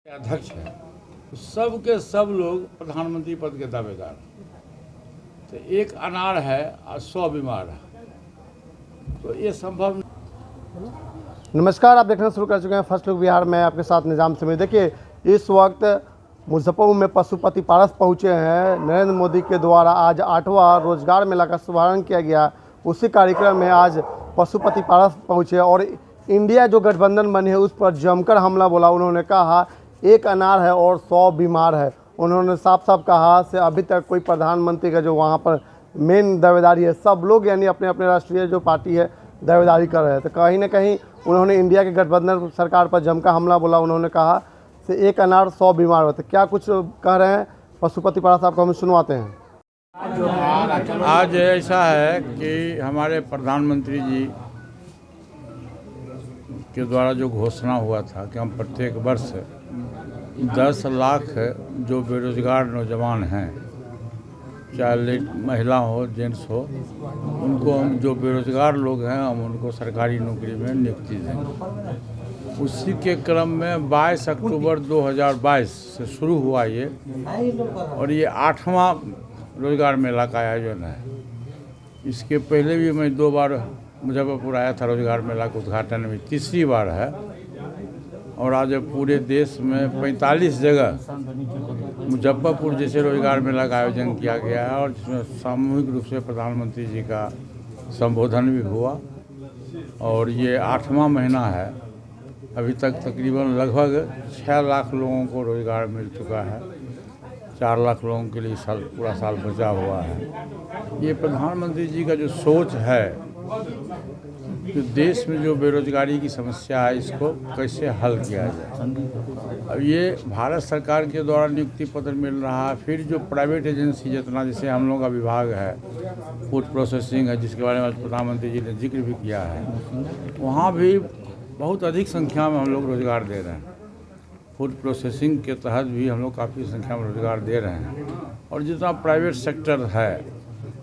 अध्यक्ष है तो सब के सब लोग प्रधानमंत्री पद के दावेदार। तो एक अनार है और 100 बीमार है, तो ये संभव नहीं। नमस्कार, आप देखना शुरू कर चुके हैं फर्स्ट लुक बिहार में, आपके साथ निजाम समीर। देखिए, इस वक्त मुजफ्फरपुर में पशुपति पारस पहुंचे हैं। नरेंद्र मोदी के द्वारा आज 8वां रोजगार मेला का शुभारंभ किया गया। उसी कार्यक्रम में आज पशुपति पारस पहुंचे और इंडिया जो गठबंधन बनी है उस पर जमकर हमला बोला। उन्होंने कहा एक अनार है और 100 बीमार है। उन्होंने साफ साफ कहा से अभी तक कोई प्रधानमंत्री का जो वहाँ पर मेन दावेदारी है, सब लोग यानी अपने अपने राष्ट्रीय जो पार्टी है दावेदारी कर रहे हैं। तो कहीं ना कहीं उन्होंने इंडिया के गठबंधन सरकार पर जमकर हमला बोला। उन्होंने कहा से एक अनार 100 बीमार होते। क्या कुछ कह रहे हैं पशुपति पारस, आपको हम सुनवाते हैं। आज ऐसा है कि हमारे प्रधानमंत्री जी के द्वारा जो घोषणा हुआ था कि हम प्रत्येक वर्ष 10 लाख जो बेरोजगार नौजवान हैं, चाहे महिला हो जेंट्स हो, उनको हम जो बेरोजगार लोग हैं हम उनको सरकारी नौकरी में नियुक्ति देंगे। उसी के क्रम में 22 अक्टूबर 2022 से शुरू हुआ ये, और ये 8वां रोजगार मेला का आयोजन है। इसके पहले भी मैं 2 बार मुजफ्फरपुर आया था रोजगार मेला के उद्घाटन में, तीसरी बार है। और आज पूरे देश में 45 जगह मुजफ्फरपुर जैसे रोजगार मेला का आयोजन किया गया है, और जिसमें सामूहिक रूप से प्रधानमंत्री जी का संबोधन भी हुआ। और ये 8वां महीना है। अभी तक तकरीबन लगभग 6 लाख लोगों को रोजगार मिल चुका है। 4 लाख लोगों के लिए पूरा साल बचा हुआ है। ये प्रधानमंत्री जी का जो सोच है कि देश में जो बेरोजगारी की समस्या है इसको कैसे हल किया जाए। अब ये भारत सरकार के द्वारा नियुक्ति पत्र मिल रहा है, फिर जो प्राइवेट एजेंसी जितना, जैसे हम लोग का विभाग है फूड प्रोसेसिंग है, जिसके बारे में प्रधानमंत्री जी ने जिक्र भी किया है, वहाँ भी बहुत अधिक संख्या में हम लोग रोजगार दे रहे हैं। फूड प्रोसेसिंग के तहत भी हम लोग काफ़ी संख्या में रोजगार दे रहे हैं। और जितना प्राइवेट सेक्टर है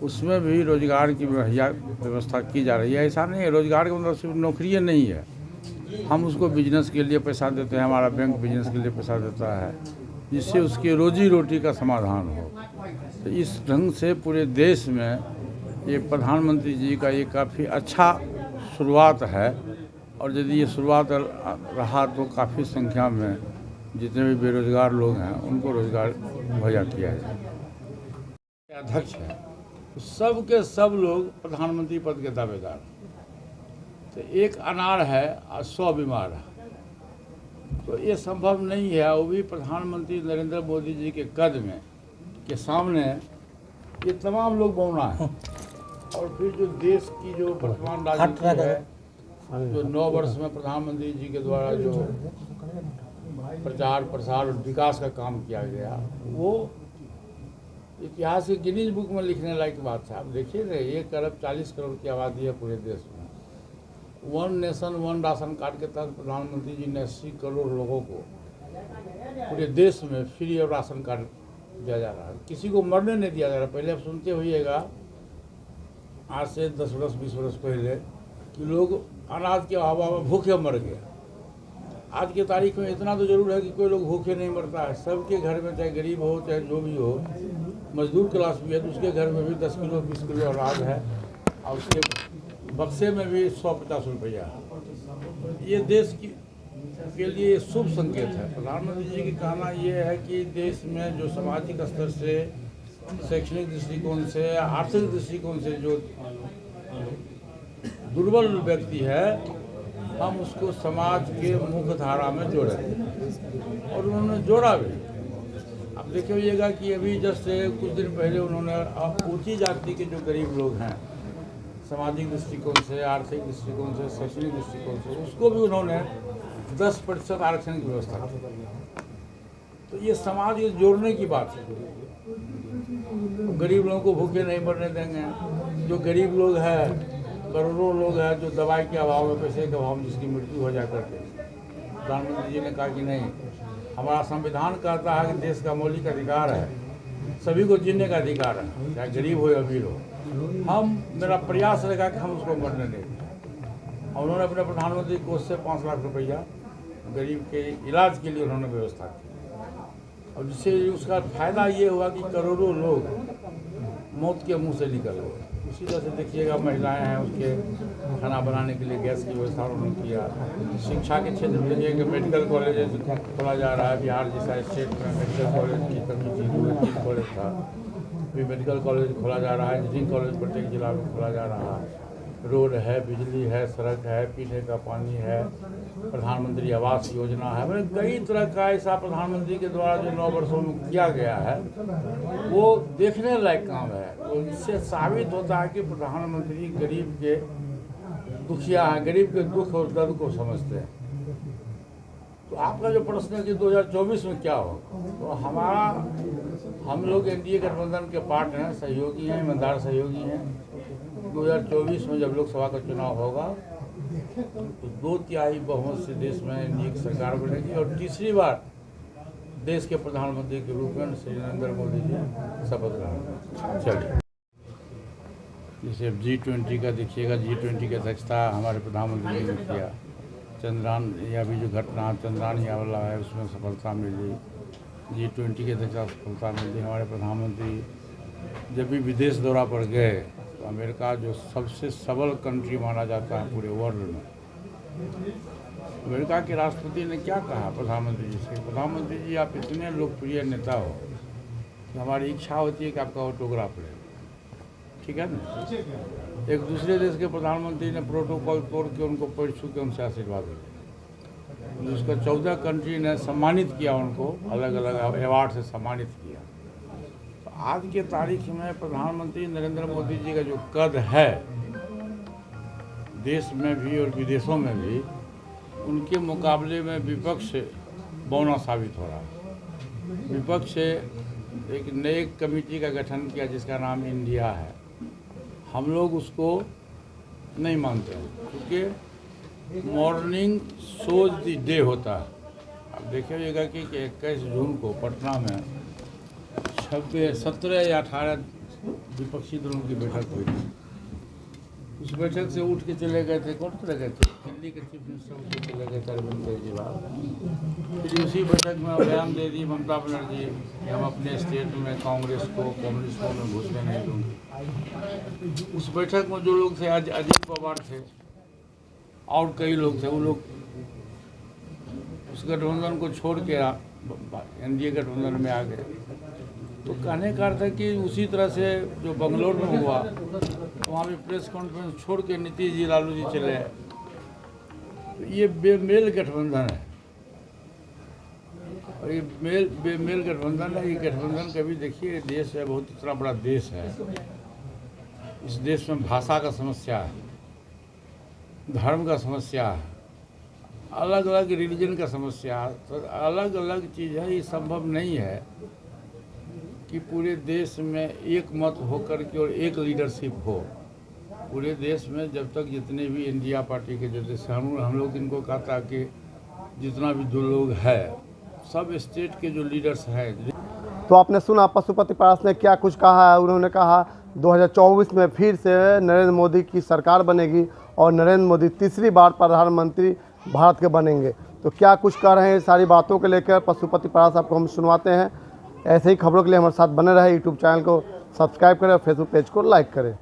उसमें भी रोजगार की व्यवस्था की जा रही है। ऐसा नहीं है रोजगार का मतलब सिर्फ नौकरी नहीं है, हम उसको बिजनेस के लिए पैसा देते हैं, हमारा बैंक बिजनेस के लिए पैसा देता है, जिससे उसकी रोजी रोटी का समाधान हो। तो इस ढंग से पूरे देश में ये प्रधानमंत्री जी का ये काफ़ी अच्छा शुरुआत है। और यदि ये शुरुआत रहा तो काफ़ी संख्या में जितने भी बेरोजगार लोग हैं उनको रोजगार मुहैया किया जाए। अध्यक्ष है तो सब के सब लोग प्रधानमंत्री पद के दावेदार। तो एक अनार है और 100 बीमार है, तो ये संभव नहीं है। वो भी प्रधानमंत्री नरेंद्र मोदी जी के कद में के सामने ये तमाम लोग बौना है। और फिर जो देश की जो वर्तमान राजनीति है, जो 9 वर्ष में प्रधानमंत्री जी के द्वारा जो प्रचार प्रसार और विकास का काम किया गया, वो इतिहास के गिनीज बुक में लिखने लायक बात है। आप देखिए ना, 1 अरब 40 करोड़ की आबादी है पूरे देश में। 1 नेशन 1 राशन कार्ड के तहत प्रधानमंत्री जी ने 80 करोड़ लोगों को पूरे देश में फ्री और राशन कार्ड दिया जा रहा है। किसी को मरने नहीं दिया जा रहा। पहले आप सुनते होइएगा, आज से 10 वर्ष 20 वर्ष पहले, कि लोग अनाज के अभाव में भूखे मर गए। आज की तारीख में इतना तो जरूर है कि कोई लोग भूखे नहीं मरता है। सबके घर में, चाहे गरीब हो चाहे जो भी हो, मजदूर क्लास भी है, तो उसके घर में भी 10 किलो 20 किलो अनाज है, और उसके बक्से में भी 150 रुपया है। ये देश के लिए शुभ संकेत है। प्रधानमंत्री जी का कहना ये है कि देश में जो सामाजिक स्तर से, शैक्षणिक दृष्टिकोण से, आर्थिक दृष्टिकोण से जो दुर्बल व्यक्ति है, हम उसको समाज के मुख्य धारा में जोड़ेंगे। और उन्होंने जोड़ा भी। आप देखिएगा कि अभी जस्ट कुछ दिन पहले उन्होंने ऊंची जाति के जो गरीब लोग हैं, सामाजिक दृष्टिकोण से, आर्थिक दृष्टिकोण से, शैक्षणिक दृष्टिकोण से, उसको भी उन्होंने 10% आरक्षण की व्यवस्था की। तो ये समाज को जोड़ने की बात है। गरीब लोगों को भूखे नहीं मरने देंगे। जो गरीब लोग हैं, करोड़ों लोग हैं जो दवाई के अभाव में, पैसे के अभाव में जिसकी मृत्यु हो जा करके, प्रधानमंत्री जी ने कहा कि नहीं, हमारा संविधान कहता है कि देश का मौलिक अधिकार है, सभी को जीने का अधिकार है, चाहे गरीब हो या अमीर हो। मेरा प्रयास रहेगा कि हम उसको मरने दें। और उन्होंने अपने प्रधानमंत्री कोष से 5 लाख रुपया गरीब के इलाज के लिए उन्होंने व्यवस्था की। और जिससे उसका फायदा ये हुआ कि करोड़ों लोग मौत के मुंह से निकल गए। उसी तरह से देखिएगा, महिलाएं हैं, उसके खाना बनाने के लिए गैस की व्यवस्था उन्होंने किया। शिक्षा के क्षेत्र में देखिए कि मेडिकल कॉलेज खोला जा रहा है। बिहार जैसा स्टेट में मेडिकल कॉलेज की कमी थी, 2-3 कॉलेज था, अभी मेडिकल कॉलेज खोला जा रहा है। इंजीनियरिंग कॉलेज प्रत्येक जिला में खोला जा रहा है। रोड है, बिजली है, सड़क है, पीने का पानी है, प्रधानमंत्री आवास योजना है। मतलब कई तरह का ऐसा प्रधानमंत्री के द्वारा जो 9 वर्षों में किया गया है, वो देखने लायक काम है। तो इससे साबित होता है कि प्रधानमंत्री गरीब के दुखिया हैं, गरीब के दुख और दर्द को समझते हैं। तो आपका जो प्रश्न है कि 2024 में क्या होगा, तो हम लोग एनडीए गठबंधन के पार्ट हैं, सहयोगी हैं, ईमानदार सहयोगी हैं। 2024 में जब लोकसभा का चुनाव होगा तो 2/3 बहुमत से देश में एनडीए की सरकार बनेगी और तीसरी बार देश के प्रधानमंत्री के रूप में श्री नरेंद्र मोदी जी शपथ ग्रहण। चलिए, जैसे G20 का देखिएगा, G20 की अध्यक्षता हमारे प्रधानमंत्री जी ने किया। चंद्रयान या भी जो घटना चंद्रयान या वाला है, उसमें सफलता मिली। G20 की अध्यक्षता सफलता मिली। हमारे प्रधानमंत्री जब भी विदेश दौरा पर गए तो अमेरिका जो सबसे सबल कंट्री माना जाता है पूरे वर्ल्ड में, अमेरिका के राष्ट्रपति ने क्या कहा प्रधानमंत्री जी से, प्रधानमंत्री जी आप इतने लोकप्रिय नेता हो कि हमारी इच्छा होती है कि आपका ऑटोग्राफ ले। ठीक है ना। एक दूसरे देश के प्रधानमंत्री ने प्रोटोकॉल तोड़ के उनको पैर छू के उनसे आशीर्वाद दिया। उसका 14 कंट्री ने सम्मानित किया, उनको अलग अलग अवार्ड से सम्मानित किया। तो आज के तारीख में प्रधानमंत्री नरेंद्र मोदी जी का जो कद है देश में भी और विदेशों में भी, उनके मुकाबले में विपक्ष बौना साबित हो रहा है। विपक्ष एक नई कमेटी का गठन किया जिसका नाम इंडिया है। हम लोग उसको नहीं मानते हैं क्योंकि मॉर्निंग शोज द डे होता है। आप देखिएगा कि 21 जून को पटना में 17 या 18 विपक्षी दलों की बैठक हुई थी। उस बैठक से उठ के चले गए थे, कौन चले गए थे, दिल्ली के चीफ मिनिस्टर उठ के चले गए थे, अरविंद केजरीवाल। फिर उसी बैठक में बयान दे दी ममता बनर्जी कि हम अपने स्टेट में कांग्रेस को, कम्युनिस्टों में घुसने नहीं दूंगी। उस बैठक में जो लोग थे, आज अजीत पवार थे और कई लोग थे, वो लोग उस गठबंधन को छोड़ के एनडीए गठबंधन में आ गए। तो कहने का अर्थ है कि उसी तरह से जो बंगलोर में हुआ, वहाँ भी प्रेस कॉन्फ्रेंस छोड़ के नीतीश जी, लालू जी चले आए। तो ये बेमेल गठबंधन है और ये बेमेल गठबंधन है। ये गठबंधन कभी देखिए, देश है बहुत इतना बड़ा देश है, इस देश में भाषा का समस्या है, धर्म का समस्या है, अलग अलग रिलीजन का समस्या है, तो अलग अलग चीज़ है। ये संभव नहीं है कि पूरे देश में एक मत होकर के और एक लीडरशिप हो। पूरे देश में जब तक जितने भी इंडिया पार्टी के जैसे हम लोग इनको कहता कि जितना भी जो लोग है सब स्टेट के जो लीडर्स हैं। तो आपने सुना पशुपति पारस ने क्या कुछ कहा है। उन्होंने कहा 2024 में फिर से नरेंद्र मोदी की सरकार बनेगी और नरेंद्र मोदी तीसरी बार प्रधानमंत्री भारत के बनेंगे। तो क्या कुछ कह रहे हैं, सारी बातों को लेकर पशुपति पारस आपको हम सुनवाते हैं। ऐसे ही खबरों के लिए हमारे साथ बने रहे। यूट्यूब चैनल को सब्सक्राइब करें और फेसबुक पेज को लाइक करें।